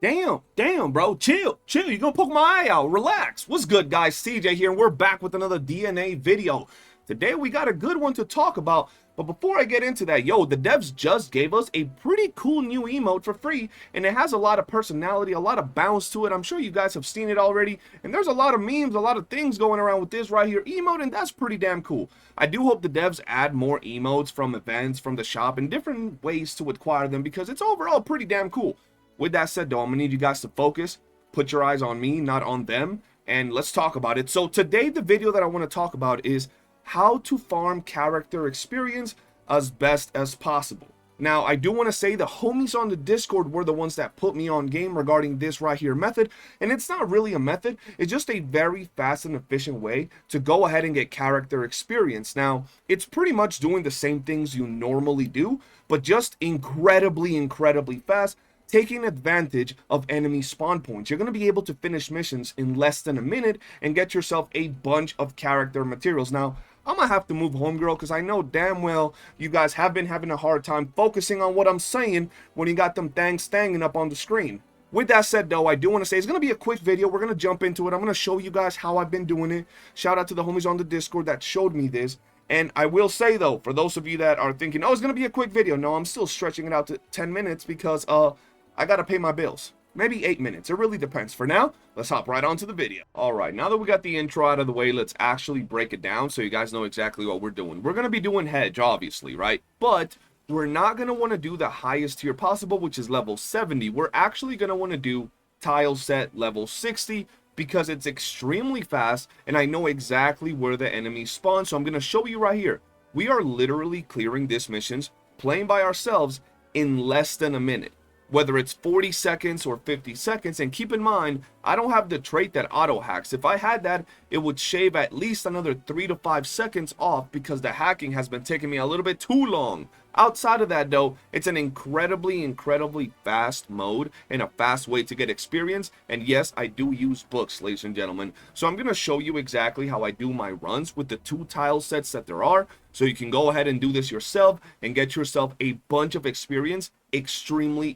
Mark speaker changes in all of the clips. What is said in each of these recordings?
Speaker 1: Damn, bro. Chill. You're gonna poke my eye out. Relax. What's good, guys? CJ here, and we're back with another DNA video. Today, we got a good one to talk about. But before I get into that, the devs just gave us a pretty cool new emote for free, and it has a lot of personality, a lot of bounce to it. I'm sure you guys have seen it already, and there's a lot of memes, a lot of things going around with this right here emote, and that's pretty damn cool. I do hope the devs add more emotes from events, from the shop, and different ways to acquire them, because it's overall pretty damn cool. With that said, though, I'm gonna need you guys to focus, put your eyes on me, not on them, and let's talk about it. So today, the video that I want to talk about is how to farm character experience as best as possible. Now, I do want to say the homies on the Discord were the ones that put me on game regarding this right here method, and it's not really a method, it's just a very fast and efficient way to go ahead and get character experience. Now, it's pretty much doing the same things you normally do, but just incredibly fast, taking advantage of enemy spawn points. You're going to be able to finish missions in less than a minute and get yourself a bunch of character materials. Now, I'm going to have to move home, girl, because I know damn well you guys have been having a hard time focusing on what I'm saying when you got them things stanging up on the screen. With that said, though, I do want to say it's going to be a quick video. We're going to jump into it. I'm going to show you guys how I've been doing it. Shout out to the homies on the Discord that showed me this. And I will say, though, for those of you that are thinking, oh, it's going to be a quick video. No, I'm still stretching it out to 10 minutes because, I gotta pay my bills. Maybe 8 minutes. It really depends. For now, let's hop right on to the video. Alright, now that we got the intro out of the way, let's actually break it down so you guys know exactly what we're doing. We're gonna be doing hedge, obviously, right? But we're not gonna want to do the highest tier possible, which is level 70. We're actually gonna want to do tile set level 60 because it's extremely fast and I know exactly where the enemies spawn. So I'm gonna show you right here. We are literally clearing this missions, playing by ourselves in less than a minute. Whether it's 40 seconds or 50 seconds, and keep in mind, I don't have the trait that auto hacks. If I had that, it would shave at least another 3 to 5 seconds off because the hacking has been taking me a little bit too long. Outside of that, though, it's an incredibly fast mode and a fast way to get experience. And yes, I do use books, ladies and gentlemen. So I'm going to show you exactly how I do my runs with the 2 tile sets that there are. So you can go ahead and do this yourself and get yourself a bunch of experience extremely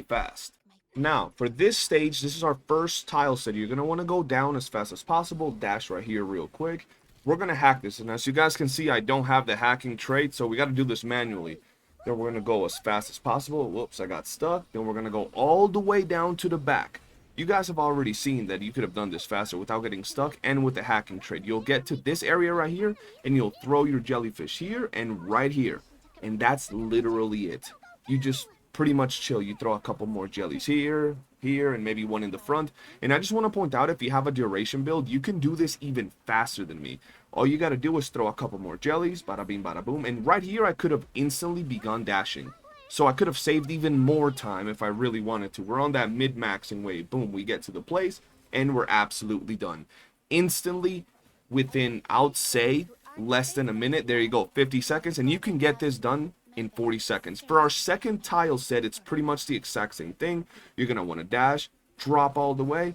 Speaker 1: fast. Now, for this stage, this is our first tile set. You're going to want to go down as fast as possible. Dash right here real quick. We're going to hack this. And as you guys can see, I don't have the hacking trait, so we got to do this manually. Then we're going to go as fast as possible. Whoops, I got stuck. Then we're going to go all the way down to the back. You guys have already seen that you could have done this faster without getting stuck and with the hacking trait. You'll get to this area right here, and you'll throw your jellyfish here and right here. And that's literally it. You just pretty much chill. You throw a couple more jellies here, and maybe one in the front. And I just want to point out, if you have a duration build, you can do this even faster than me. All you got to do is throw a couple more jellies, bada bing, bada boom. And right here, I could have instantly begun dashing. So I could have saved even more time if I really wanted to. We're on that mid-maxing wave. Boom, we get to the place, and we're absolutely done. Instantly, within, I'd say, less than a minute. There you go, 50 seconds, and you can get this done in 40 seconds. For our second tile set, it's pretty much the exact same thing. You're going to want to dash, drop all the way,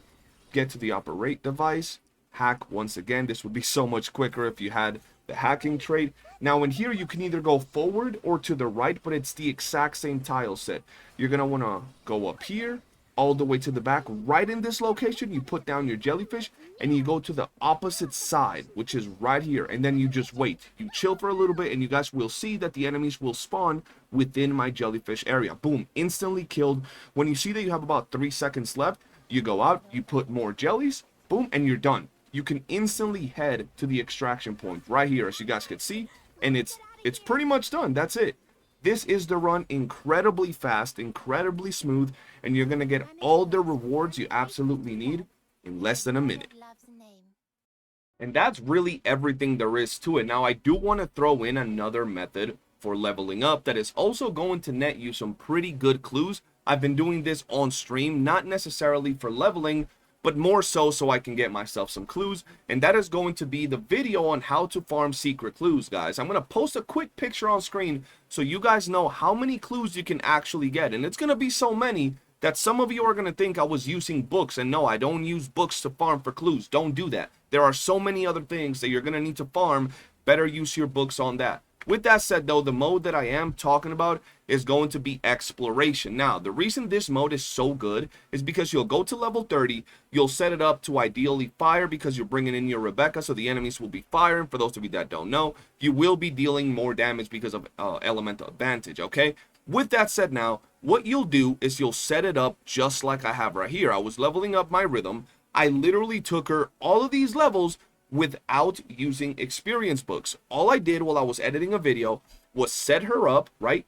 Speaker 1: get to the operate device, hack once again. This would be so much quicker if you had the hacking trait. Now in here, you can either go forward or to the right, but it's the exact same tile set. You're going to want to go up here, all the way to the back. Right in this location, you put down your jellyfish, and you go to the opposite side, which is right here, and then you just wait. You chill for a little bit, and you guys will see that the enemies will spawn within my jellyfish area. Boom, instantly killed. When you see that you have about 3 seconds left, you go out, you put more jellies, boom, and you're done. You can instantly head to the extraction point right here, as you guys can see, and it's pretty much done. That's it. This is the run, incredibly fast, incredibly smooth, and you're going to get all the rewards you absolutely need in less than a minute. And that's really everything there is to it. Now, I do want to throw in another method for leveling up that is also going to net you some pretty good clues. I've been doing this on stream, not necessarily for leveling, but more so I can get myself some clues, and that is going to be the video on how to farm secret clues, guys. I'm going to post a quick picture on screen so you guys know how many clues you can actually get, and it's going to be so many that some of you are going to think I was using books, and no, I don't use books to farm for clues. Don't do that. There are so many other things that you're going to need to farm. Better use your books on that. With that said though, the mode that I am talking about is going to be exploration. Now, the reason this mode is so good is because you'll go to level 30, you'll set it up to ideally fire because you're bringing in your Rebecca, so the enemies will be firing. For those of you that don't know, you will be dealing more damage because of elemental advantage, okay? With that said now, what you'll do is you'll set it up just like I have right here. I was leveling up my rhythm. I literally took her all of these levels without using experience books. All I did while I was editing a video was set her up, right,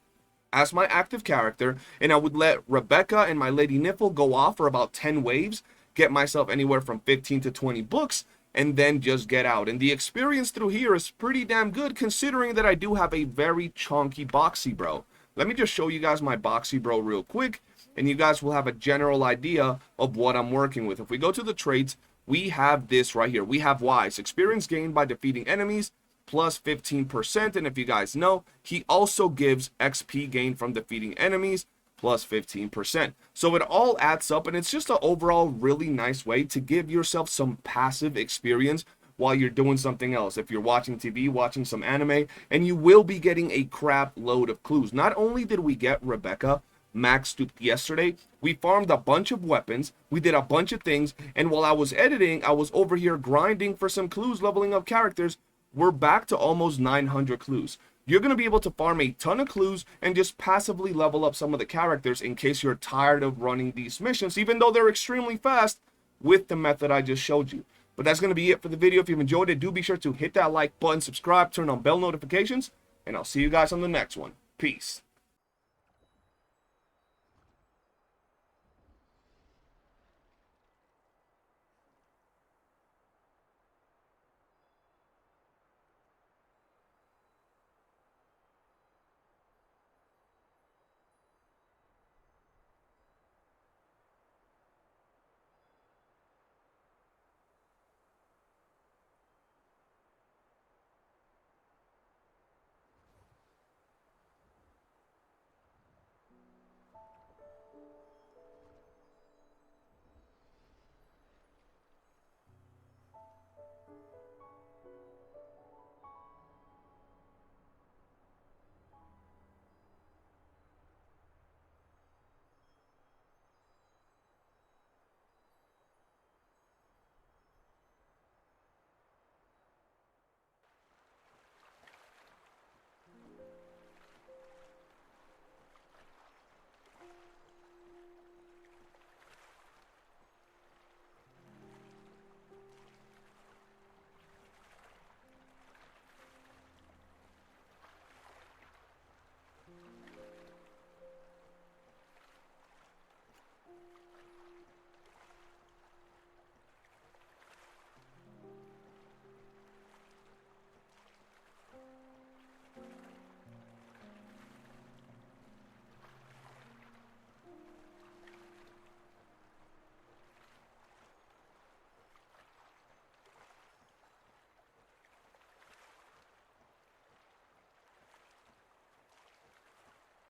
Speaker 1: as my active character, and I would let Rebecca and my Lady Nipple go off for about 10 waves, get myself anywhere from 15 to 20 books, and then just get out. And the experience through here is pretty damn good considering that I do have a very chunky Boxy Bro. Let me just show you guys my Boxy Bro real quick, and you guys will have a general idea of what I'm working with. If we go to the traits, we have this right here. We have Wise, experience gained by defeating enemies, plus 15%, and if you guys know, he also gives XP gain from defeating enemies, plus 15%. So it all adds up, and it's just an overall really nice way to give yourself some passive experience while you're doing something else. If you're watching TV, watching some anime, and you will be getting a crap load of clues. Not only did we get Rebecca maxed yesterday, we farmed a bunch of weapons, we did a bunch of things, and while I was editing, I was over here grinding for some clues, leveling up characters. We're back to almost 900 clues. You're going to be able to farm a ton of clues and just passively level up some of the characters in case you're tired of running these missions, even though they're extremely fast with the method I just showed you. But that's going to be it for the video. If you've enjoyed it, do be sure to hit that like button, subscribe, turn on bell notifications, and I'll see you guys on the next one. Peace.